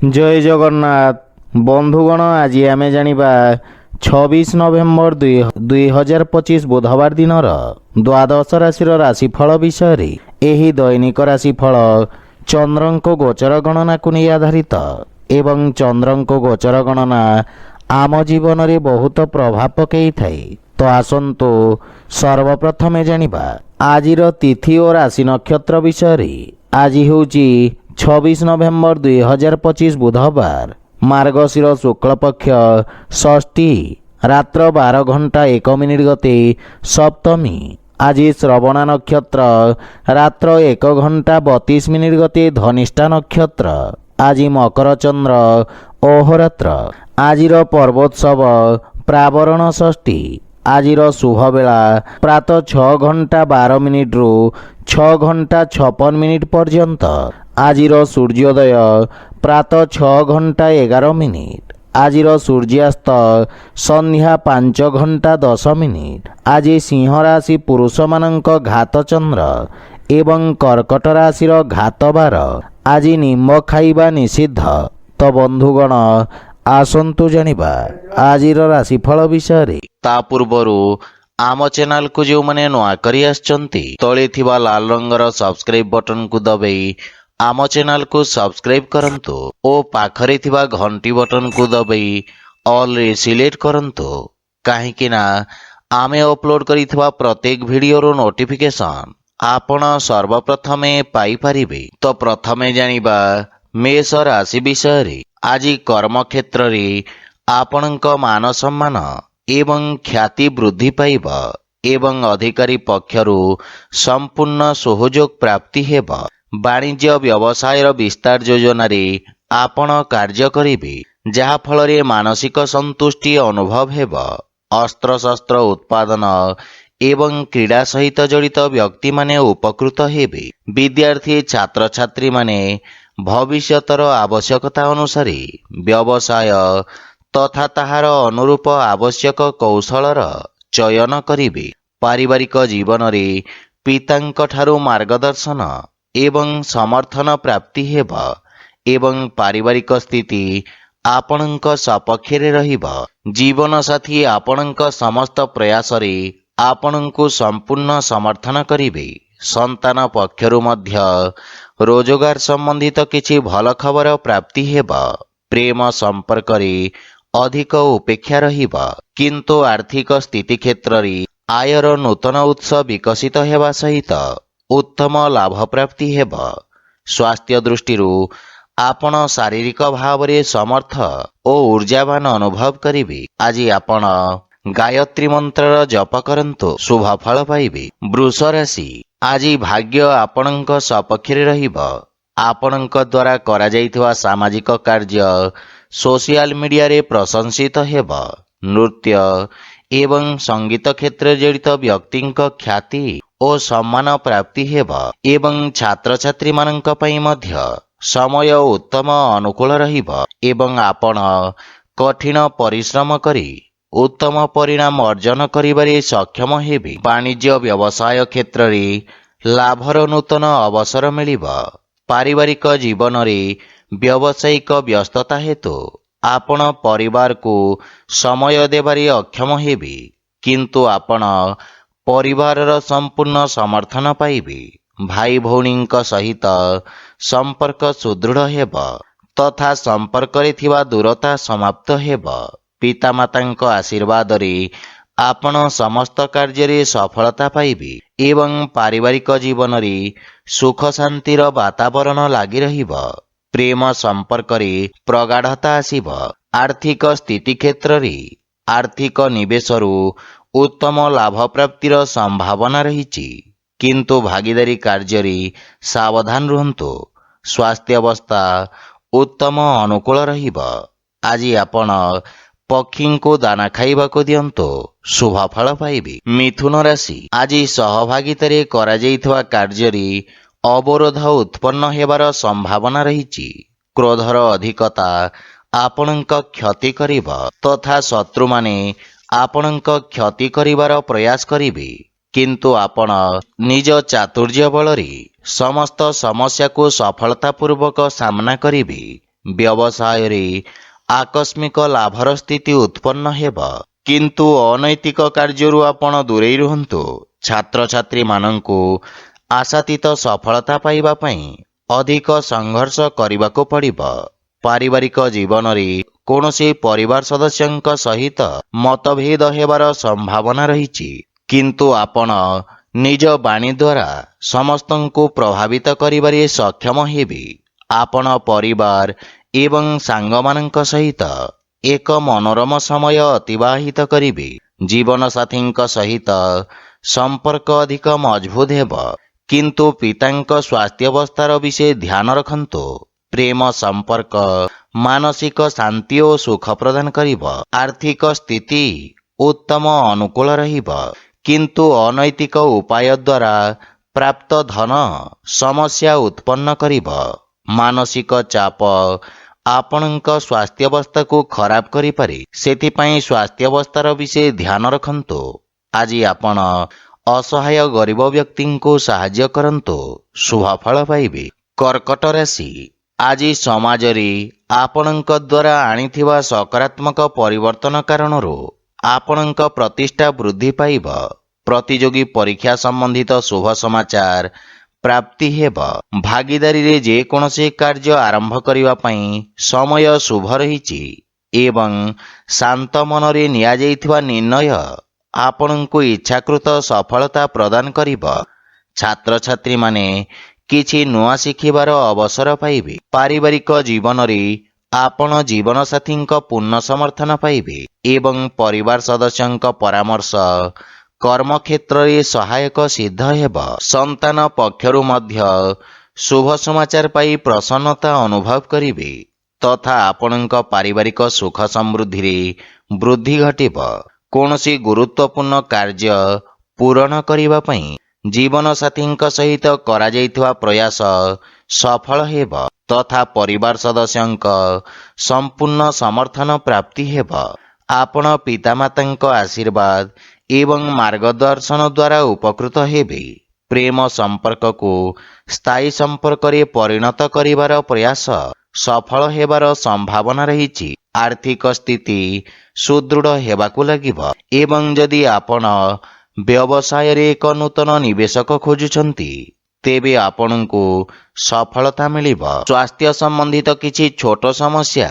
जय जगन्नाथ बंधुगण आज आम जानिबा 26 नवेम्बर 2025 बुधवार दिन द्वादश राशि राशिफल विषय एही दैनिक राशिफल चंद्रंको गोचर गणना को नहीं आधारित एवं चंद्रंको गोचर गणना आम जीवन में बहुत प्रभाव पकई थाए। तो आसंतु सर्वप्रथमे जानिबा आजिर तिथि और राशि नक्षत्र विषय। आज होउची 26 नवेम्बर 2025 बुधवार मार्गशीर शुक्ल पक्ष षष्ठी रात्र 12 घंटा 1 मिनिट गते सप्तमी। आज श्रवणा नक्षत्र रात्र 1 घंटा 32 मिनिट गते धनिष्ठा नक्षत्र। आज मकर चंद्र अहोरात्र। आजिर पर्वोत्सव प्रावरण षष्ठी। आजिर शुभ बेला प्रातः 6 घंटा 12 मिनिट रु 6 घंटा 56 मिनिट पर्यंत। आजिर सूर्योदय प्रातः 6 घंटा 11 मिनिट। आजिर सूर्यास्त संध्या 5 घंटा 10 मिनिट। आज सिंह राशि पुरुष मानक घात चंद्र एवं कर्कट राशि घात बार। आज निम्ब खाइबा निषिद्ध। तो बंधुगण आसंतु जानिबा आजिर राशिफल विषय। ता पूर्वरु आम चैनल को जो माने नुआ करी आछंती तळे थिबा लाल रंगर सब्सक्राइब बटन को दबाई आम चैनल को सब्सक्राइब करंतु ओ पाखरे थिबा घंटी बटन को दबाई ऑल रे सिलेक्ट करंतु काहेकि ना आमे अपलोड करिथिबा प्रत्येक वीडियो रो नोटिफिकेशन आपण सर्वप्रथमे पाई परिबे। तो प्रथमे जानिबा मेष राशि विषय। आज कर्म क्षेत्र रे आपणक मान सम्मान एवं ख्याति वृद्धि पाइब एवं अधिकारी पक्षरु संपूर्ण सहयोग प्राप्ति हेब। वाणिज्य व्यवसाय विस्तार योजना रे आपण कार्य करिबे जहा फल रे मानसिक संतुष्टि अनुभव हेब। अस्त्र शस्त्र उत्पादन एवं क्रीड़ा सहित जड़ित व्यक्ति माने उपकृत हेबे। विद्यार्थी छात्र छात्री माने भविष्यतर आवश्यकता अनुसार व्यवसाय तथा ताहार अनुरूप आवश्यक कौशलर चयन करिबे। पारिवारिक जीवन रे पितांक ठारू मार्गदर्शन एवं समर्थन प्राप्ति हेब एवं पारिवारिक स्थिति आपणक सपक्षरे रहिब। जीवन साथी आपणक समस्त प्रयास रे आपणको संपूर्ण समर्थन करिबे। संतान पक्षरु मध्य रोजगार संबंधित किछि भल खबर प्राप्ति हेब। प्रेम संपर्क रे अधिक उपेक्षा रहिब किंतु आर्थिक स्थिति क्षेत्र रे आयर नूतन उत्स विकसित हेबा सहित उत्तम लाभ प्राप्ति हेब। स्वास्थ्य दृष्टिरु आपण शारीरिक भाव रे समर्थ ओ ऊर्जावान अनुभव करिबे। आज आपण गायत्री मंत्र जप करंतु शुभ फल पाइबे। वृष राशि। आज भाग्य आपणक सपक्षरे रहिब। आपणक द्वारा करा जाइथिबा सामाजिक कार्य सोशल मीडिया रे प्रशंसित हेब। नृत्य एवं संगीत क्षेत्र जड़ित व्यक्तिंक ख्याति ओ सम्मान प्राप्ति हेब एवं छात्र छात्री मानक पई मध्य समय उत्तम अनुकूल रहिब एवं आपण कठिन परिश्रम करी उत्तम परिणाम अर्जन करिबारे सक्षम हेबे। वाणिज्य व्यवसाय क्षेत्र रे लाभर नूतन अवसर मिलिब। पारिवारिक जीवन रे व्यावसायिक व्यस्तता हेतु आपण परिवार को समय देबारे अक्षम हेबे किंतु आपण परिवारर संपूर्ण समर्थन पाइबे। भाई भौणींक सहित संपर्क सुदृढ़ हेब तथा संपर्क रे थिबा दूरता समाप्त हेब। पिता मातांक आशीर्वाद रे आपण समस्त कार्य रे सफलता पाइबे एवं पारिवारिक जीवन रे सुख शांतिर वातावरण लागी रहिब। प्रेम संपर्क रे प्रगाढ़ता आसीब। आर्थिक स्थिति क्षेत्र रे आर्थिक निवेशरु उत्तम लाभ प्राप्तिर संभावना रहिछि किंतु भागीदारी कार्य रे सावधान रहंतु। स्वास्थ्य अवस्था उत्तम अनुकूल रहिब। आज आपण पक्षी को दाना खाइबा को दियंतु शुभ फल पाइबे। मिथुन राशि। आज सहभागितारे करा जाइथवा कार्य रे अवरोध उत्पन्न हेबार संभावना रहिछि। क्रोधर अधिकता आपणक क्षति करिब तथा शत्रु माने आपणक क्षति करिबार प्रयास करिबे किंतु आपण निज चातुर्य बल रे समस्त समस्या को सफलता पूर्वक सामना करिबे। ବ୍ୟବସାୟରେ ଆକସ୍ମିକ ଲାଭର ସ୍ଥିତି ଉତ୍ପନ୍ନ ହେବ। କିନ୍ତୁ ଅନୈତିକ କାର୍ଯ୍ୟରୁ ଆପଣ ଦୂରେଇ ରୁହନ୍ତୁ। ଛାତ୍ରଛାତ୍ରୀମାନଙ୍କୁ ଆଶାତୀତ ସଫଳତା ପାଇବା ପାଇଁ ଅଧିକ ସଂଘର୍ଷ କରିବାକୁ ପଡ଼ିବ। ପାରିବାରିକ ଜୀବନରେ କୌଣସି ପରିବାର ସଦସ୍ୟଙ୍କ ସହିତ ମତଭେଦ ହେବାର ସମ୍ଭାବନା ରହିଛି। କିନ୍ତୁ ଆପଣ ନିଜ ବାଣୀ ଦ୍ୱାରା ସମସ୍ତଙ୍କୁ ପ୍ରଭାବିତ କରିବାରେ ସକ୍ଷମ ହେବେ। ଆପଣ ପରିବାର ଏବଂ ସାଙ୍ଗମାନଙ୍କ ସହିତ ଏକ ମନୋରମ ସମୟ ଅତିବାହିତ କରିବେ। ଜୀବନସାଥୀଙ୍କ ସହିତ ସମ୍ପର୍କ ଅଧିକ ମଜବୁତ ହେବ। କିନ୍ତୁ ପିତାଙ୍କ ସ୍ୱାସ୍ଥ୍ୟାବସ୍ଥାର ବିଷୟ ଧ୍ୟାନ ରଖନ୍ତୁ। ପ୍ରେମ ସମ୍ପର୍କ ମାନସିକ ଶାନ୍ତି ଓ ସୁଖ ପ୍ରଦାନ କରିବ। ଆର୍ଥିକ ସ୍ଥିତି ଉତ୍ତମ ଅନୁକୂଳ ରହିବ। କିନ୍ତୁ ଅନୈତିକ ଉପାୟ ଦ୍ୱାରା ପ୍ରାପ୍ତ ଧନ ସମସ୍ୟା ଉତ୍ପନ୍ନ କରିବ। ମାନସିକ ଚାପ ଆପଣଙ୍କ ସ୍ୱାସ୍ଥ୍ୟାବସ୍ଥାକୁ ଖରାପ କରିପାରେ। ସେଥିପାଇଁ ସ୍ୱାସ୍ଥ୍ୟାବସ୍ଥାର ବିଷୟ ଧ୍ୟାନ ରଖନ୍ତୁ। ଆଜି ଆପଣ ଅସହାୟ ଗରିବ ବ୍ୟକ୍ତିଙ୍କୁ ସାହାଯ୍ୟ କରନ୍ତୁ, ଶୁଭଫଳ ପାଇବେ। କର୍କଟ ରାଶି, ଆଜି ସମାଜରେ ଆପଣଙ୍କ ଦ୍ୱାରା ଆଣିଥିବା ସକାରାତ୍ମକ ପରିବର୍ତ୍ତନ କାରଣରୁ ଆପଣଙ୍କ ପ୍ରତିଷ୍ଠା ବୃଦ୍ଧି ପାଇବ। ପ୍ରତିଯୋଗୀ ପରୀକ୍ଷା ସମ୍ବନ୍ଧିତ ଶୁଭ ସମାଚାର ପ୍ରାପ୍ତି ହେବ। ଭାଗିଦାରୀରେ ଯେକୌଣସି କାର୍ଯ୍ୟ ଆରମ୍ଭ କରିବା ପାଇଁ ସମୟ ଶୁଭ ରହିଛି ଏବଂ ଶାନ୍ତ ମନରେ ନିଆଯାଇଥିବା ନିର୍ଣ୍ଣୟ ଆପଣଙ୍କୁ ଇଚ୍ଛାକୃତ ସଫଳତା ପ୍ରଦାନ କରିବ। ଛାତ୍ରଛାତ୍ରୀମାନେ କିଛି ନୂଆ ଶିଖିବାର ଅବସର ପାଇବେ। ପାରିବାରିକ ଜୀବନରେ ଆପଣ ଜୀବନସାଥୀଙ୍କ ପୂର୍ଣ୍ଣ ସମର୍ଥନ ପାଇବେ ଏବଂ ପରିବାର ସଦସ୍ୟଙ୍କ ପରାମର୍ଶ କର୍ମକ୍ଷେତ୍ରରେ ସହାୟକ ସିଦ୍ଧ ହେବ। ସନ୍ତାନ ପକ୍ଷରୁ ମଧ୍ୟ ଶୁଭ ସମାଚାର ପାଇ ପ୍ରସନ୍ନତା ଅନୁଭବ କରିବେ ତଥା ଆପଣଙ୍କ ପାରିବାରିକ ସୁଖ ସମୃଦ୍ଧିରେ ବୃଦ୍ଧି ଘଟିବ। କୌଣସି ଗୁରୁତ୍ୱପୂର୍ଣ୍ଣ କାର୍ଯ୍ୟ ପୂରଣ କରିବା ପାଇଁ ଜୀବନସାଥୀଙ୍କ ସହିତ କରାଯାଇଥିବା ପ୍ରୟାସ ସଫଳ ହେବ ତଥା ପରିବାର ସଦସ୍ୟଙ୍କ ସମ୍ପୂର୍ଣ୍ଣ ସମର୍ଥନ ପ୍ରାପ୍ତି ହେବ। ଆପଣ ପିତାମାତାଙ୍କ ଆଶୀର୍ବାଦ ଏବଂ ମାର୍ଗଦର୍ଶନ ଦ୍ୱାରା ଉପକୃତ ହେବେ। ପ୍ରେମ ସମ୍ପର୍କକୁ ସ୍ଥାୟୀ ସମ୍ପର୍କରେ ପରିଣତ କରିବାର ପ୍ରୟାସ ସଫଳ ହେବାର ସମ୍ଭାବନା ରହିଛି। ଆର୍ଥିକ ସ୍ଥିତି ସୁଦୃଢ଼ ହେବାକୁ ଲାଗିବ ଏବଂ ଯଦି ଆପଣ ବ୍ୟବସାୟରେ ଏକ ନୂତନ ନିବେଶକ ଖୋଜୁଛନ୍ତି ତେବେ ଆପଣଙ୍କୁ ସଫଳତା ମିଳିବ। ସ୍ୱାସ୍ଥ୍ୟ ସମ୍ବନ୍ଧିତ କିଛି ଛୋଟ ସମସ୍ୟା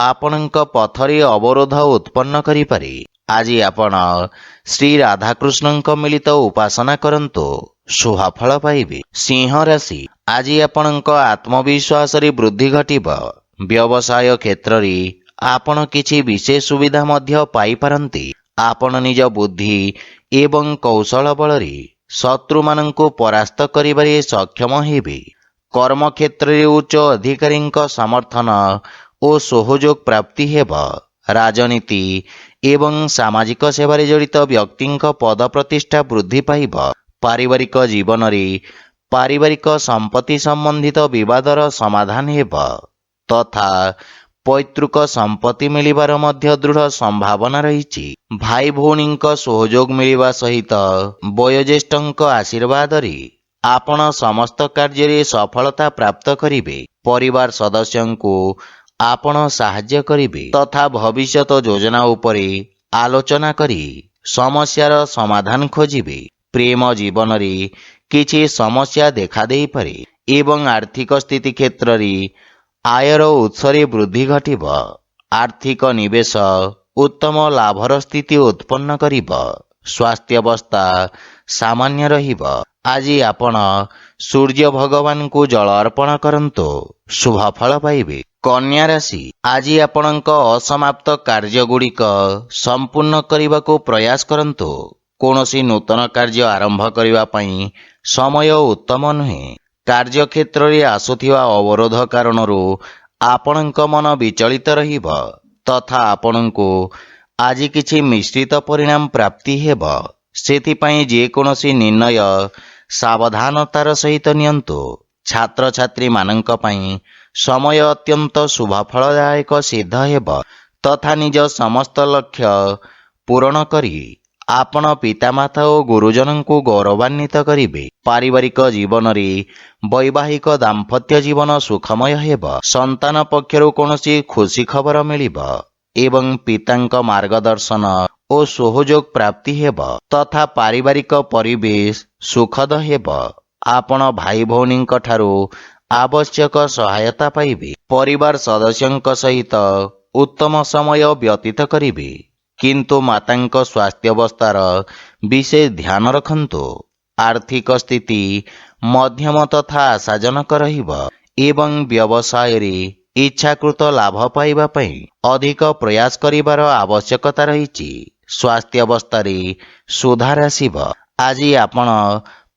ଆପଣଙ୍କ ପଥରେ ଅବରୋଧ ଉତ୍ପନ୍ନ କରିପାରେ। ଆଜି ଆପଣ ଶ୍ରୀ ରାଧାକୃଷ୍ଣଙ୍କ ମିଳିତ ଉପାସନା କରନ୍ତୁ, ଶୁଭଫଳ ପାଇବେ। ସିଂହ ରାଶି, ଆଜି ଆପଣଙ୍କ ଆତ୍ମବିଶ୍ୱାସରେ ବୃଦ୍ଧି ଘଟିବ। ବ୍ୟବସାୟ କ୍ଷେତ୍ରରେ ଆପଣ କିଛି ବିଶେଷ ସୁବିଧା ମଧ୍ୟ ପାଇପାରନ୍ତି। ଆପଣ ନିଜ ବୁଦ୍ଧି ଏବଂ କୌଶଳ ବଳରେ ଶତ୍ରୁମାନଙ୍କୁ ପରାସ୍ତ କରିବାରେ ସକ୍ଷମ ହେବେ। କର୍ମକ୍ଷେତ୍ରରେ ଉଚ୍ଚ ଅଧିକାରୀଙ୍କ ସମର୍ଥନ ଓ ସହଯୋଗ ପ୍ରାପ୍ତି ହେବ। ରାଜନୀତି ଏବଂ ସାମାଜିକ ସେବାରେ ଜଡ଼ିତ ବ୍ୟକ୍ତିଙ୍କ ପଦ ପ୍ରତିଷ୍ଠା ବୃଦ୍ଧି ପାଇବ। ପାରିବାରିକ ଜୀବନରେ ପାରିବାରିକ ସମ୍ପତ୍ତି ସମ୍ବନ୍ଧିତ ବିବାଦର ସମାଧାନ ହେବ ତଥା ପୈତୃକ ସମ୍ପତ୍ତି ମିଳିବାର ମଧ୍ୟ ଦୃଢ଼ ସମ୍ଭାବନା ରହିଛି। ଭାଇ ଭଉଣୀଙ୍କ ସହଯୋଗ ମିଳିବା ସହିତ ବୟୋଜ୍ୟେଷ୍ଠଙ୍କ ଆଶୀର୍ବାଦରେ ଆପଣ ସମସ୍ତ କାର୍ଯ୍ୟରେ ସଫଳତା ପ୍ରାପ୍ତ କରିବେ। ପରିବାର ସଦସ୍ୟଙ୍କୁ ଆପଣ ସାହାଯ୍ୟ କରିବେ ତଥା ଭବିଷ୍ୟତ ଯୋଜନା ଉପରେ ଆଲୋଚନା କରି ସମସ୍ୟାର ସମାଧାନ ଖୋଜିବେ। ପ୍ରେମ ଜୀବନରେ କିଛି ସମସ୍ୟା ଦେଖାଦେଇପାରେ ଏବଂ ଆର୍ଥିକ ସ୍ଥିତି କ୍ଷେତ୍ରରେ ଆୟର ଉତ୍ସରେ ବୃଦ୍ଧି ଘଟିବ। ଆର୍ଥିକ ନିବେଶ ଉତ୍ତମ ଲାଭର ସ୍ଥିତି ଉତ୍ପନ୍ନ କରିବ। ସ୍ୱାସ୍ଥ୍ୟାବସ୍ଥା ସାମାନ୍ୟ ରହିବ। ଆଜି ଆପଣ ସୂର୍ଯ୍ୟ ଭଗବାନଙ୍କୁ ଜଳ ଅର୍ପଣ କରନ୍ତୁ, ଶୁଭଫଳ ପାଇବେ। କନ୍ୟା ରାଶି, ଆଜି ଆପଣଙ୍କ ଅସମାପ୍ତ କାର୍ଯ୍ୟଗୁଡ଼ିକ ସମ୍ପୂର୍ଣ୍ଣ କରିବାକୁ ପ୍ରୟାସ କରନ୍ତୁ। କୌଣସି ନୂତନ କାର୍ଯ୍ୟ ଆରମ୍ଭ କରିବା ପାଇଁ ସମୟ ଉତ୍ତମ ନୁହେଁ। କାର୍ଯ୍ୟକ୍ଷେତ୍ରରେ ଆସୁଥିବା ଅବରୋଧ କାରଣରୁ ଆପଣଙ୍କ ମନ ବିଚଳିତ ରହିବ ତଥା ଆପଣଙ୍କୁ ଆଜି କିଛି ମିଶ୍ରିତ ପରିଣାମ ପ୍ରାପ୍ତି ହେବ। ସେଥିପାଇଁ ଯେକୌଣସି ନିର୍ଣ୍ଣୟ ସାବଧାନତାର ସହିତ ନିଅନ୍ତୁ। ଛାତ୍ରଛାତ୍ରୀମାନଙ୍କ ପାଇଁ ସମୟ ଅତ୍ୟନ୍ତ ଶୁଭଫଳଦାୟକ ସିଦ୍ଧ ହେବ ତଥା ନିଜ ସମସ୍ତ ଲକ୍ଷ୍ୟ ପୂରଣ କରି ଆପଣ ପିତାମାତା ଓ ଗୁରୁଜନଙ୍କୁ ଗୌରବାନ୍ୱିତ କରିବେ। ପାରିବାରିକ ଜୀବନରେ ବୈବାହିକ ଦାମ୍ପତ୍ୟ ଜୀବନ ସୁଖମୟ ହେବ। ସନ୍ତାନ ପକ୍ଷରୁ କୌଣସି ଖୁସି ଖବର ମିଳିବ ଏବଂ ପିତାଙ୍କ ମାର୍ଗଦର୍ଶନ ଓ ସହଯୋଗ ପ୍ରାପ୍ତି ହେବ ତଥା ପାରିବାରିକ ପରିବେଶ ସୁଖଦ ହେବ। ଆପଣ ଭାଇ ଭଉଣୀଙ୍କ ଠାରୁ ଆବଶ୍ୟକ ସହାୟତା ପାଇବେ। ପରିବାର ସଦସ୍ୟଙ୍କ ସହିତ ଉତ୍ତମ ସମୟ ବ୍ୟତୀତ କରିବେ, କିନ୍ତୁ ମାତାଙ୍କ ସ୍ୱାସ୍ଥ୍ୟାବସ୍ଥାର ବିଶେଷ ଧ୍ୟାନ ରଖନ୍ତୁ। ଆର୍ଥିକ ସ୍ଥିତି ମଧ୍ୟମ ତଥା ଆଶାଜନକ ରହିବ ଏବଂ ବ୍ୟବସାୟରେ ଇଚ୍ଛାକୃତ ଲାଭ ପାଇବା ପାଇଁ ଅଧିକ ପ୍ରୟାସ କରିବାର ଆବଶ୍ୟକତା ରହିଛି। ସ୍ୱାସ୍ଥ୍ୟାବସ୍ଥାରେ ସୁଧାର ଆସିବ। ଆଜି ଆପଣ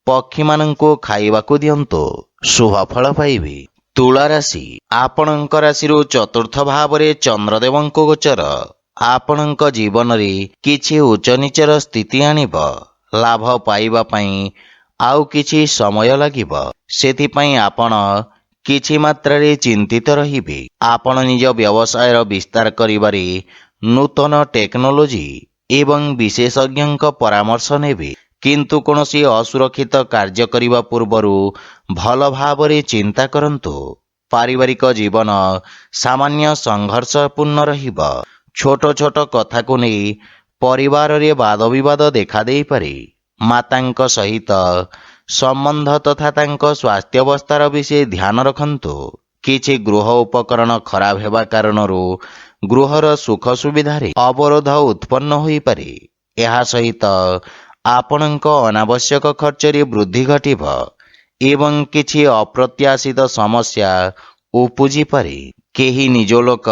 ପକ୍ଷୀମାନଙ୍କୁ ଖାଇବାକୁ ଦିଅନ୍ତୁ, ଶୁଭଫଳ ପାଇବେ। ତୁଳା ରାଶି, ଆପଣଙ୍କ ରାଶିରୁ ଚତୁର୍ଥ ଭାବରେ ଚନ୍ଦ୍ରଦେବଙ୍କ ଗୋଚର ଆପଣଙ୍କ ଜୀବନରେ କିଛି ଉଚ୍ଚ ନିଚର ସ୍ଥିତି ଆଣିବ। ଲାଭ ପାଇବା ପାଇଁ ଆଉ କିଛି ସମୟ ଲାଗିବ, ସେଥିପାଇଁ ଆପଣ କିଛି ମାତ୍ରାରେ ଚିନ୍ତିତ ରହିବେ। ଆପଣ ନିଜ ବ୍ୟବସାୟର ବିସ୍ତାର କରିବାରେ ନୂତନ ଟେକ୍ନୋଲୋଜି ଏବଂ ବିଶେଷଜ୍ଞଙ୍କ ପରାମର୍ଶ ନେବେ, କିନ୍ତୁ କୌଣସି ଅସୁରକ୍ଷିତ କାର୍ଯ୍ୟ କରିବା ପୂର୍ବରୁ ଭଲ ଭାବରେ ଚିନ୍ତା କରନ୍ତୁ। ପାରିବାରିକ ଜୀବନ ସାମାନ୍ୟ ସଂଘର୍ଷପୂର୍ଣ୍ଣ ରହିବ। ଛୋଟ ଛୋଟ କଥାକୁ ନେଇ ପରିବାରରେ ବାଦବିବାଦ ଦେଖାଦେଇପାରେ। ମାତାଙ୍କ ସହିତ ସମ୍ବନ୍ଧ ତଥା ତାଙ୍କ ସ୍ୱାସ୍ଥ୍ୟାବସ୍ଥାର ବିଷୟ ଧ୍ୟାନ ରଖନ୍ତୁ। କିଛି ଗୃହ ଉପକରଣ ଖରାପ ହେବା କାରଣରୁ ଗୃହର ସୁଖ ସୁବିଧାରେ ଅବରୋଧ ଉତ୍ପନ୍ନ ହୋଇପାରେ। ଏହା ସହିତ ଆପଣଙ୍କ ଅନାବଶ୍ୟକ ଖର୍ଚ୍ଚରେ ବୃଦ୍ଧି ଘଟିବ ଏବଂ କିଛି ଅପ୍ରତ୍ୟାଶିତ ସମସ୍ୟା ଉପୁଜିପାରେ। କେହି ନିଜ ଲୋକ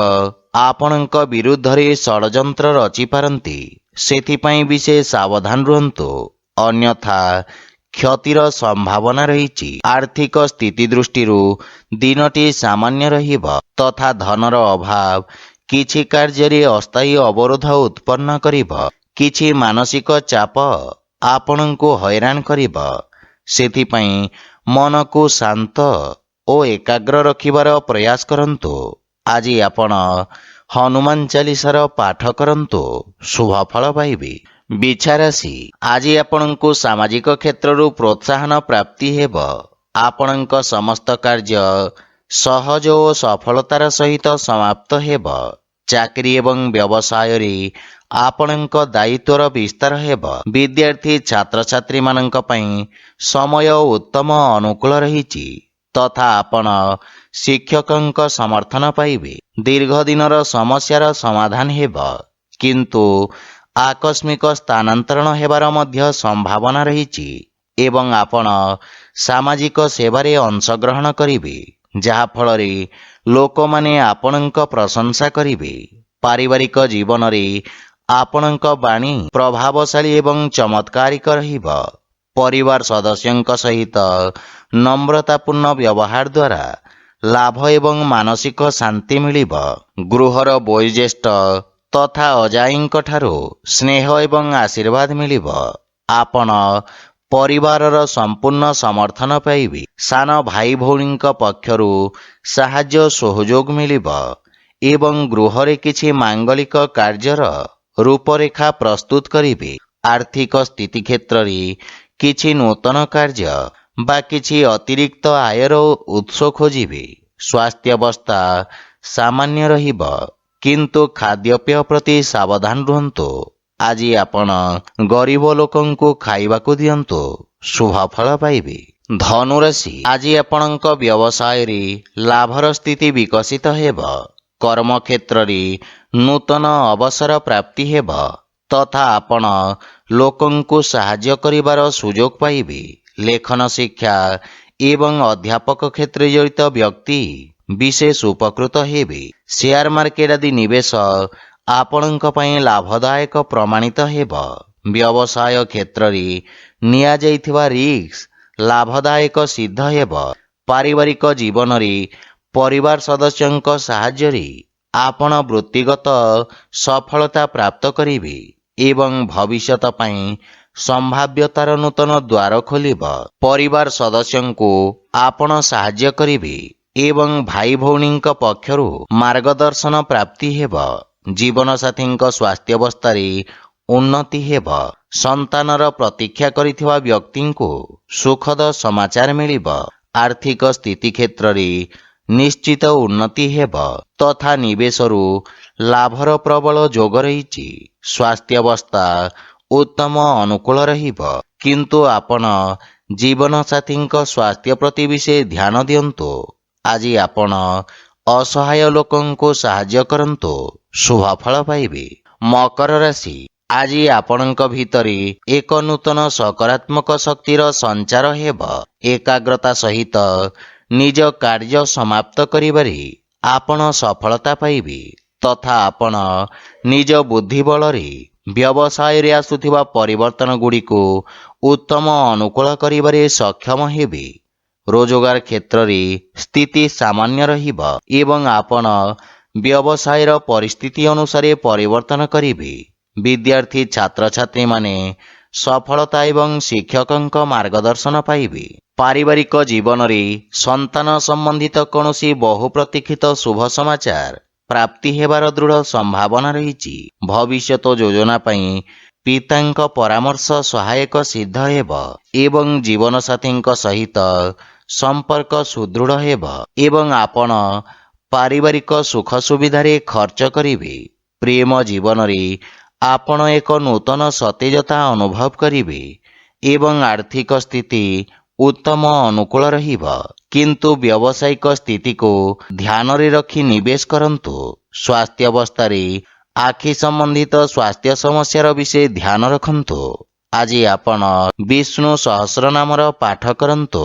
ଆପଣଙ୍କ ବିରୁଦ୍ଧରେ ଷଡ଼ଯନ୍ତ୍ର ରଚିପାରନ୍ତି, ସେଥିପାଇଁ ବିଶେଷ ସାବଧାନ ରୁହନ୍ତୁ, ଅନ୍ୟଥା କ୍ଷତିର ସମ୍ଭାବନା ରହିଛି। ଆର୍ଥିକ ସ୍ଥିତି ଦୃଷ୍ଟିରୁ ଦିନଟି ସାମାନ୍ୟ ରହିବ ତଥା ଧନର ଅଭାବ କିଛି କାର୍ଯ୍ୟରେ ଅସ୍ଥାୟୀ ଅବରୋଧ ଉତ୍ପନ୍ନ କରିବ। କିଛି ମାନସିକ ଚାପ ଆପଣଙ୍କୁ ହଇରାଣ କରିବ, ସେଥିପାଇଁ ମନକୁ ଶାନ୍ତ ଓ ଏକାଗ୍ର ରଖିବାର ପ୍ରୟାସ କରନ୍ତୁ। ଆଜି ଆପଣ ହନୁମାନ ଚାଳିଶାର ପାଠ କରନ୍ତୁ, ଶୁଭଫଳ ପାଇବେ। ବିଛା ରାଶି, ଆଜି ଆପଣଙ୍କୁ ସାମାଜିକ କ୍ଷେତ୍ରରୁ ପ୍ରୋତ୍ସାହନ ପ୍ରାପ୍ତି ହେବ। ଆପଣଙ୍କ ସମସ୍ତ କାର୍ଯ୍ୟ ସହଜ ଓ ସଫଳତାର ସହିତ ସମାପ୍ତ ହେବ। ଚାକିରି ଏବଂ ବ୍ୟବସାୟରେ ଆପଣଙ୍କ ଦାୟିତ୍ୱର ବିସ୍ତାର ହେବ। ବିଦ୍ୟାର୍ଥୀ ଛାତ୍ରଛାତ୍ରୀମାନଙ୍କ ପାଇଁ ସମୟ ଉତ୍ତମ ଅନୁକୂଳ ରହିଛି ତଥା ଆପଣ ଶିକ୍ଷକଙ୍କ ସମର୍ଥନ ପାଇବେ। ଦୀର୍ଘ ଦିନର ସମସ୍ୟାର ସମାଧାନ ହେବ, କିନ୍ତୁ ଆକସ୍ମିକ ସ୍ଥାନାନ୍ତରଣ ହେବାର ମଧ୍ୟ ସମ୍ଭାବନା ରହିଛି ଏବଂ ଆପଣ ସାମାଜିକ ସେବାରେ ଅଂଶଗ୍ରହଣ କରିବେ, ଯାହାଫଳରେ ଲୋକମାନେ ଆପଣଙ୍କ ପ୍ରଶଂସା କରିବେ। ପାରିବାରିକ ଜୀବନରେ ଆପଣଙ୍କ ବାଣୀ ପ୍ରଭାବଶାଳୀ ଏବଂ ଚମତ୍କାରିକ ରହିବ। ପରିବାର ସଦସ୍ୟଙ୍କ ସହିତ নম্ରତାପୂର୍ଣ୍ଣ ବ୍ୟବହାର ଦ୍ୱାରା ଲାଭ ଏବଂ ମାନସିକ ଶାନ୍ତି ମିଳିବ। ଗୃହର ବୟୋଜ୍ୟେଷ୍ଠ ତଥା ଅଜାଈଙ୍କ ଠାରୁ ସ୍ନେହ ଏବଂ ଆଶୀର୍ବାଦ ମିଳିବ। ଆପଣ ପରିବାରର ସମ୍ପୂର୍ଣ୍ଣ ସମର୍ଥନ ପାଇବେ। ସାନ ଭାଇ ଭଉଣୀଙ୍କ ପକ୍ଷରୁ ସାହାଯ୍ୟ ସହଯୋଗ ମିଳିବ ଏବଂ ଗୃହରେ କିଛି ମାଙ୍ଗଳିକ କାର୍ଯ୍ୟର ରୂପରେଖା ପ୍ରସ୍ତୁତ କରିବେ। ଆର୍ଥିକ ସ୍ଥିତି କ୍ଷେତ୍ରରେ କିଛି ନୂତନ କାର୍ଯ୍ୟ ବା କିଛି ଅତିରିକ୍ତ ଆୟର ଉତ୍ସ ଖୋଜିବେ। ସ୍ୱାସ୍ଥ୍ୟାବସ୍ଥା ସାମାନ୍ୟ ରହିବ, କିନ୍ତୁ ଖାଦ୍ୟପେୟ ପ୍ରତି ସାବଧାନ ରୁହନ୍ତୁ। ଆଜି ଆପଣ ଗରିବ ଲୋକଙ୍କୁ ଖାଇବାକୁ ଦିଅନ୍ତୁ, ଶୁଭଫଳ ପାଇବେ। ଧନୁରାଶି, ଆଜି ଆପଣଙ୍କ ବ୍ୟବସାୟରେ ଲାଭର ସ୍ଥିତି ବିକଶିତ ହେବ। କର୍ମକ୍ଷେତ୍ରରେ ନୂତନ ଅବସର ପ୍ରାପ୍ତି ହେବ ତଥା ଆପଣ ଲୋକଙ୍କୁ ସାହାଯ୍ୟ କରିବାର ସୁଯୋଗ ପାଇବେ। ଲେଖନ ଶିକ୍ଷା ଏବଂ ଅଧ୍ୟାପକ କ୍ଷେତ୍ରରେ ଜଡ଼ିତ ବ୍ୟକ୍ତି ବିଶେଷ ଉପକୃତ ହେବେ। ସେୟାର ମାର୍କେଟ ଆଦି ନିବେଶ ଆପଣଙ୍କ ପାଇଁ ଲାଭଦାୟକ ପ୍ରମାଣିତ ହେବ। ବ୍ୟବସାୟ କ୍ଷେତ୍ରରେ ନିଆଯାଇଥିବା ରିସ୍କ ଲାଭଦାୟକ ସିଦ୍ଧ ହେବ। ପାରିବାରିକ ଜୀବନରେ ପରିବାର ସଦସ୍ୟଙ୍କ ସାହାଯ୍ୟରେ ଆପଣ ବୃତ୍ତିଗତ ସଫଳତା ପ୍ରାପ୍ତ କରିବେ ଏବଂ ଭବିଷ୍ୟତ ପାଇଁ ସମ୍ଭାବ୍ୟତାର ନୂତନ ଦ୍ୱାର ଖୋଲିବ। ପରିବାର ସଦସ୍ୟଙ୍କୁ ଆପଣ ସାହାଯ୍ୟ କରିବେ ଏବଂ ଭାଇ ଭଉଣୀଙ୍କ ପକ୍ଷରୁ ମାର୍ଗଦର୍ଶନ ପ୍ରାପ୍ତି ହେବ। ଜୀବନସାଥୀଙ୍କ ସ୍ୱାସ୍ଥ୍ୟାବସ୍ଥାରେ ଉନ୍ନତି ହେବ। ସନ୍ତାନର ପ୍ରତୀକ୍ଷା କରିଥିବା ବ୍ୟକ୍ତିଙ୍କୁ ସୁଖଦ ସମାଚାର ମିଳିବ। ଆର୍ଥିକ ସ୍ଥିତି କ୍ଷେତ୍ରରେ ନିଶ୍ଚିତ ଉନ୍ନତି ହେବ ତଥା ନିବେଶରୁ ଲାଭର ପ୍ରବଳ ଯୋଗ ରହିଛି। ସ୍ୱାସ୍ଥ୍ୟାବସ୍ଥା ଉତ୍ତମ ଅନୁକୂଳ ରହିବ, କିନ୍ତୁ ଆପଣ ଜୀବନସାଥୀଙ୍କ ସ୍ୱାସ୍ଥ୍ୟ ପ୍ରତି ବିଶେଷ ଧ୍ୟାନ ଦିଅନ୍ତୁ। ଆଜି ଆପଣ ଅସହାୟ ଲୋକଙ୍କୁ ସାହାଯ୍ୟ କରନ୍ତୁ, ଶୁଭ ଫଳ ପାଇବେ। ମକର ରାଶି, ଆଜି ଆପଣଙ୍କ ଭିତରେ ଏକ ନୂତନ ସକାରାତ୍ମକ ଶକ୍ତିର ସଞ୍ଚାର ହେବ। ଏକାଗ୍ରତା ସହିତ ନିଜ କାର୍ଯ୍ୟ ସମାପ୍ତ କରିବାରେ ଆପଣ ସଫଳତା ପାଇବେ ତଥା ଆପଣ ନିଜ ବୁଦ୍ଧି ବଳରେ ବ୍ୟବସାୟରେ ଆସୁଥିବା ପରିବର୍ତ୍ତନ ଗୁଡ଼ିକୁ ଉତ୍ତମ ଅନୁକୂଳ କରିବାରେ ସକ୍ଷମ ହେବେ। ରୋଜଗାର କ୍ଷେତ୍ରରେ ସ୍ଥିତି ସାମାନ୍ୟ ରହିବ ଏବଂ ଆପଣ ବ୍ୟବସାୟର ପରିସ୍ଥିତି ଅନୁସାରେ ପରିବର୍ତ୍ତନ କରିବେ। ବିଦ୍ୟାର୍ଥୀ ଛାତ୍ରଛାତ୍ରୀମାନେ ସଫଳତା ଏବଂ ଶିକ୍ଷକଙ୍କ ମାର୍ଗଦର୍ଶନ ପାଇବେ। ପାରିବାରିକ ଜୀବନରେ ସନ୍ତାନ ସମ୍ବନ୍ଧିତ କୌଣସି ବହୁ ପ୍ରତୀକ୍ଷିତ ଶୁଭ ସମାଚାର ପ୍ରାପ୍ତି ହେବାର ଦୃଢ଼ ସମ୍ଭାବନା ରହିଛି। ଭବିଷ୍ୟତ ଯୋଜନା ପାଇଁ ପିତାଙ୍କ ପରାମର୍ଶ ସହାୟକ ସିଦ୍ଧ ହେବ ଏବଂ ଜୀବନସାଥୀଙ୍କ ସହିତ ସମ୍ପର୍କ ସୁଦୃଢ଼ ହେବ ଏବଂ ଆପଣ ପାରିବାରିକ ସୁଖ ସୁବିଧାରେ ଖର୍ଚ୍ଚ କରିବେ। ପ୍ରେମ ଜୀବନରେ ଆପଣ ଏକ ନୂତନ ସତେଜତା ଅନୁଭବ କରିବେ ଏବଂ ଆର୍ଥିକ ସ୍ଥିତି ଉତ୍ତମ ଅନୁକୂଳ ରହିବ, କିନ୍ତୁ ବ୍ୟବସାୟିକ ସ୍ଥିତିକୁ ଧ୍ୟାନରେ ରଖି ନିବେଶ କରନ୍ତୁ। ସ୍ୱାସ୍ଥ୍ୟାବସ୍ଥାରେ ଆଖି ସମ୍ବନ୍ଧିତ ସ୍ୱାସ୍ଥ୍ୟ ସମସ୍ୟାର ବିଶେଷ ଧ୍ୟାନ ରଖନ୍ତୁ। ଆଜି ଆପଣ ବିଷ୍ଣୁ ସହସ୍ରନାମର ପାଠ କରନ୍ତୁ,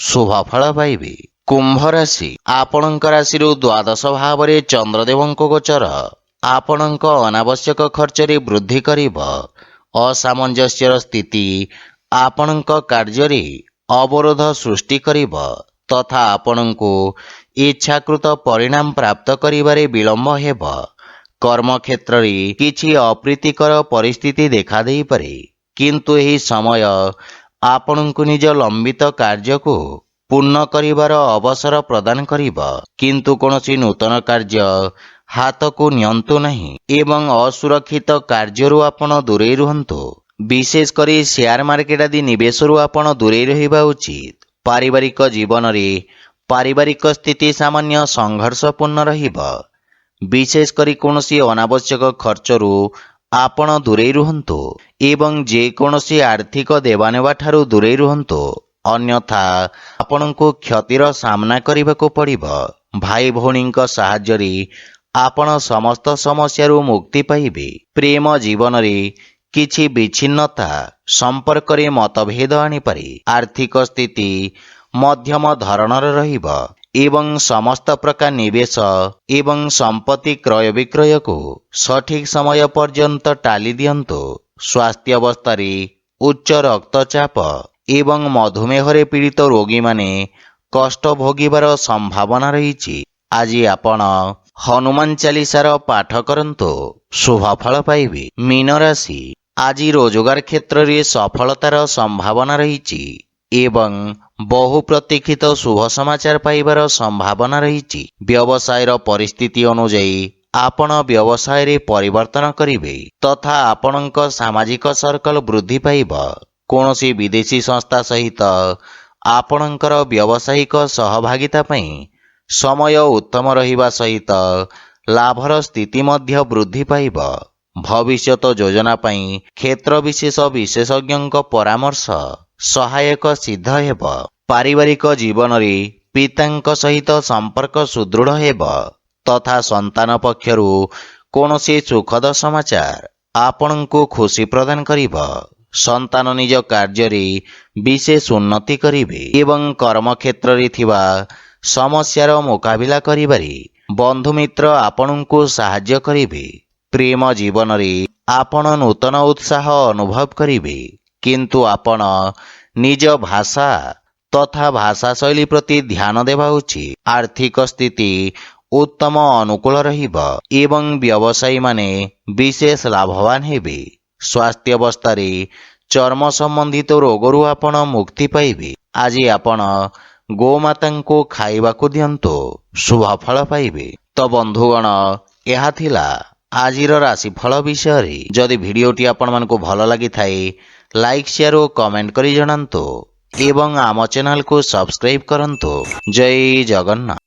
ଶୁଭ ଫଳ ପାଇବେ। କୁମ୍ଭ ରାଶି, ଆପଣଙ୍କ ରାଶିରୁ ଦ୍ୱାଦଶ ଭାବରେ ଚନ୍ଦ୍ରଦେବଙ୍କ ଗୋଚର ଆପଣଙ୍କ ଅନାବଶ୍ୟକ ଖର୍ଚ୍ଚରେ ବୃଦ୍ଧି କରିବ। ଅସାମଞ୍ଜସ୍ୟର ସ୍ଥିତି ଆପଣଙ୍କ କାର୍ଯ୍ୟରେ ଅବରୋଧ ସୃଷ୍ଟି କରିବ ତଥା ଆପଣଙ୍କୁ ଇଚ୍ଛାକୃତ ପରିଣାମ ପ୍ରାପ୍ତ କରିବାରେ ବିଳମ୍ବ ହେବ। କର୍ମକ୍ଷେତ୍ରରେ କିଛି ଅପ୍ରୀତିକର ପରିସ୍ଥିତି ଦେଖାଦେଇପାରେ, କିନ୍ତୁ ଏହି ସମୟ ଆପଣଙ୍କୁ ନିଜ ଲମ୍ବିତ କାର୍ଯ୍ୟକୁ ପୂର୍ଣ୍ଣ କରିବାର ଅବସର ପ୍ରଦାନ କରିବ। କିନ୍ତୁ କୌଣସି ନୂତନ କାର୍ଯ୍ୟ ହାତକୁ ନିଅନ୍ତୁ ନାହିଁ ଏବଂ ଅସୁରକ୍ଷିତ କାର୍ଯ୍ୟରୁ ଆପଣ ଦୂରେଇ ରୁହନ୍ତୁ। ବିଶେଷ କରି ସେୟାର ମାର୍କେଟ ଆଦି ନିବେଶରୁ ଆପଣ ଦୂରେଇ ରହିବା ଉଚିତ। ପାରିବାରିକ ଜୀବନରେ ପାରିବାରିକ ସ୍ଥିତି ସାମାନ୍ୟ ସଂଘର୍ଷପୂର୍ଣ୍ଣ ରହିବ। ବିଶେଷ କରି କୌଣସି ଅନାବଶ୍ୟକ ଖର୍ଚ୍ଚରୁ ଆପଣ ଦୂରେଇ ରୁହନ୍ତୁ ଏବଂ ଯେକୌଣସି ଆର୍ଥିକ ଦେବାନେବା ଠାରୁ ଦୂରେଇ ରୁହନ୍ତୁ, ଅନ୍ୟଥା ଆପଣଙ୍କୁ କ୍ଷତିର ସାମ୍ନା କରିବାକୁ ପଡ଼ିବ। ଭାଇ ଭଉଣୀଙ୍କ ସାହାଯ୍ୟରେ ଆପଣ ସମସ୍ତ ସମସ୍ୟାରୁ ମୁକ୍ତି ପାଇବେ। ପ୍ରେମ ଜୀବନରେ କିଛି ବିଚ୍ଛିନ୍ନତା ସମ୍ପର୍କରେ ମତଭେଦ ଆଣିପାରେ। ଆର୍ଥିକ ସ୍ଥିତି ମଧ୍ୟମ ଧରଣର ରହିବ ଏବଂ ସମସ୍ତ ପ୍ରକାର ନିବେଶ ଏବଂ ସମ୍ପତ୍ତି କ୍ରୟ ବିକ୍ରୟକୁ ସଠିକ ସମୟ ପର୍ଯ୍ୟନ୍ତ ଟାଳି ଦିଅନ୍ତୁ। ସ୍ୱାସ୍ଥ୍ୟାବସ୍ଥାରେ ଉଚ୍ଚ ରକ୍ତଚାପ ଏବଂ ମଧୁମେହରେ ପୀଡ଼ିତ ରୋଗୀମାନେ କଷ୍ଟ ଭୋଗିବାର ସମ୍ଭାବନା ରହିଛି। ଆଜି ଆପଣ ହନୁମାନ ଚାଳିଶାର ପାଠ କରନ୍ତୁ, ଶୁଭ ଫଳ ପାଇବେ। ମୀନ ରାଶି, ଆଜି ରୋଜଗାର କ୍ଷେତ୍ରରେ ସଫଳତାର ସମ୍ଭାବନା ରହିଛି ଏବଂ ବହୁ ପ୍ରତୀକ୍ଷିତ ଶୁଭ ସମାଚାର ପାଇବାର ସମ୍ଭାବନା ରହିଛି। ବ୍ୟବସାୟର ପରିସ୍ଥିତି ଅନୁଯାୟୀ ଆପଣ ବ୍ୟବସାୟରେ ପରିବର୍ତ୍ତନ କରିବେ ତଥା ଆପଣଙ୍କ ସାମାଜିକ ସର୍କଲ ବୃଦ୍ଧି ପାଇବ। କୌଣସି ବିଦେଶୀ ସଂସ୍ଥା ସହିତ ଆପଣଙ୍କର ବ୍ୟବସାୟିକ ସହଭାଗିତା ପାଇଁ ସମୟ ଉତ୍ତମ ରହିବା ସହିତ ଲାଭର ସ୍ଥିତି ମଧ୍ୟ ବୃଦ୍ଧି ପାଇବ। ଭବିଷ୍ୟତ ଯୋଜନା ପାଇଁ କ୍ଷେତ୍ର ବିଶେଷ ବିଶେଷଜ୍ଞଙ୍କ ପରାମର୍ଶ ସହାୟକ ସିଦ୍ଧ ହେବ। ପାରିବାରିକ ଜୀବନରେ ପିତାଙ୍କ ସହିତ ସମ୍ପର୍କ ସୁଦୃଢ଼ ହେବ ତଥା ସନ୍ତାନ ପକ୍ଷରୁ କୌଣସି ସୁଖଦ ସମାଚାର ଆପଣଙ୍କୁ ଖୁସି ପ୍ରଦାନ କରିବ। ସନ୍ତାନ ନିଜ କାର୍ଯ୍ୟରେ ବିଶେଷ ଉନ୍ନତି କରିବେ ଏବଂ କର୍ମକ୍ଷେତ୍ରରେ ଥିବା ସମସ୍ୟାର ମୁକାବିଲା କରିବାରେ ବନ୍ଧୁମିତ୍ର ଆପଣଙ୍କୁ ସାହାଯ୍ୟ କରିବେ। ପ୍ରେମ ଜୀବନରେ ଆପଣ ନୂତନ ଉତ୍ସାହ ଅନୁଭବ କରିବେ, କିନ୍ତୁ ଆପଣ ନିଜ ଭାଷା ତଥା ଭାଷାଶୈଳୀ ପ୍ରତି ଧ୍ୟାନ ଦେବା ଉଚିତ। ଆର୍ଥିକ ସ୍ଥିତି ଉତ୍ତମ ଅନୁକୂଳ ରହିବ ଏବଂ ବ୍ୟବସାୟୀମାନେ ବିଶେଷ ଲାଭବାନ ହେବେ। ସ୍ୱାସ୍ଥ୍ୟାବସ୍ଥାରେ ଚର୍ମ ସମ୍ବନ୍ଧିତ ରୋଗରୁ ଆପଣ ମୁକ୍ତି ପାଇବେ। ଆଜି ଆପଣ ଗୋମାତାଙ୍କୁ ଖାଇବାକୁ ଦିଅନ୍ତୁ, ଶୁଭ ଫଳ ପାଇବେ। ତ ବନ୍ଧୁଗଣ, ଏହା ଥିଲା ଆଜିର ରାଶିଫଳ ବିଷୟରେ। ଯଦି ଭିଡ଼ିଓଟି ଆପଣମାନଙ୍କୁ ଭଲ ଲାଗିଥାଏ ଲାଇକ୍ ସେୟାର ଓ କମେଣ୍ଟ କରି ଜଣାନ୍ତୁ ଏବଂ ଆମ ଚ୍ୟାନେଲକୁ ସବସ୍କ୍ରାଇବ୍ କରନ୍ତୁ। ଜୟ ଜଗନ୍ନାଥ।